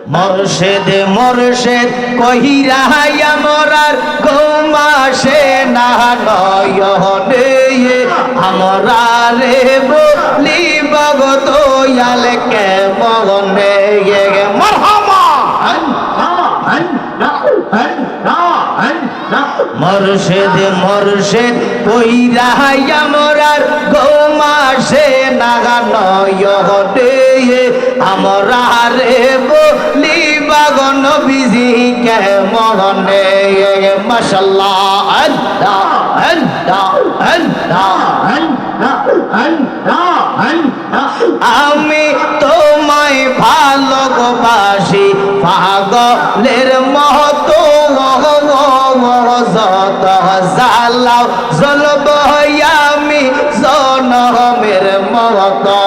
মুর্শিদ মুর্শিদ কহিরা আমরার ঘুমাসে না নয়নে আমরা রে বলি বগদয়াল কে মনে মারহাবা মুর্শিদ মুর্শিদ কইরা আমরার ঘুমাসে না নয়নে আমরা রে বলি বাগন বিজি কে মনে মাশাআল্লাহ আল্লাহ আল্লাহ আল্লাহ আমি তোমায় ভালোবাসি পাগলের মতো যত জ্বালাও জ্বলব আমি জনমের মতো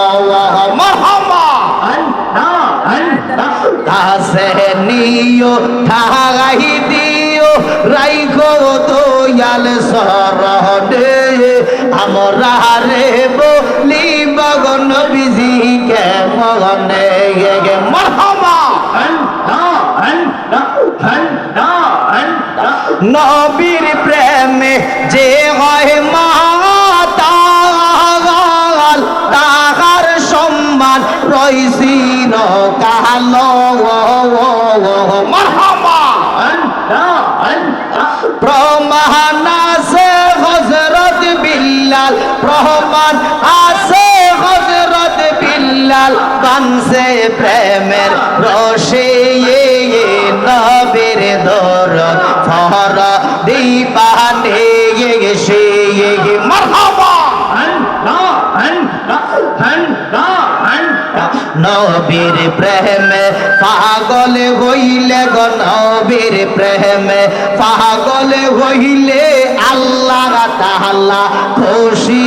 কাছে নিও ঠাই দিও রাইখো দয়াল শরণে আমরা রে বলি বগন বিজি কে মনে মারহাবা নবীর প্রেমে যে হয় মাতাল তাহার সম্মান রইছি কাল মারহাবা প্রমাণ আছে হযরত বিল্লাল প্রমাণ আছে হযরত বিল্লাল বানছে প্রেমের রশে নবীর দরদ ফর দিবানে সে মারহাবা নবীর প্রেমে পাগল হইলে গো নবীর প্রেমে পাগল হইলে আল্লাহ তাআলা খুশি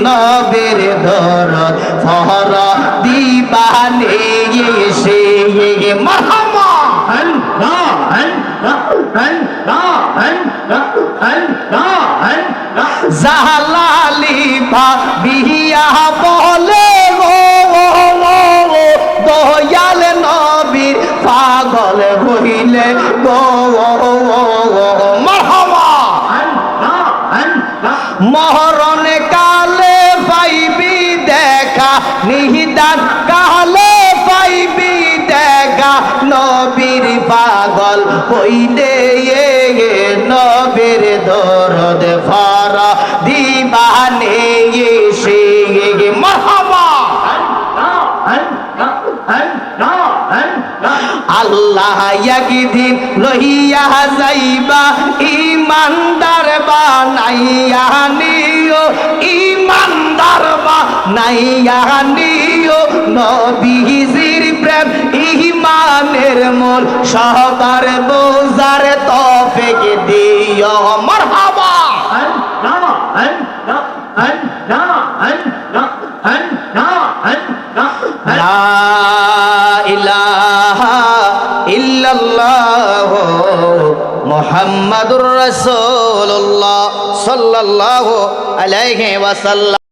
নবীর দরদ ফর দিবানে সে মারহাবা জালালি ভাবিয়া বলে দয়াল নবীর পাগল হইলে মারহাবা মরণ কালে পাইবি দেখা নিহিদান কালে পাইবি দেখা নবীর পাগল হইলে নবীর দরদ ফারা দিবানে সে মারহাবা আল্লাহ একদিন লইয়া যাইবা ইমানদার বানাইয়া নিও ইমানদার বানাইয়া নিও নবীজির প্রেম ইমানের মূল সবার বোঝার তৌফিক দিও মারহাবা লা ইলাহা ইল্লাল্লাহ মুহাম্মাদুর রাসূলুল্লাহ সাল্লাল্লাহু আলাইহি ওয়াসাল্লাম।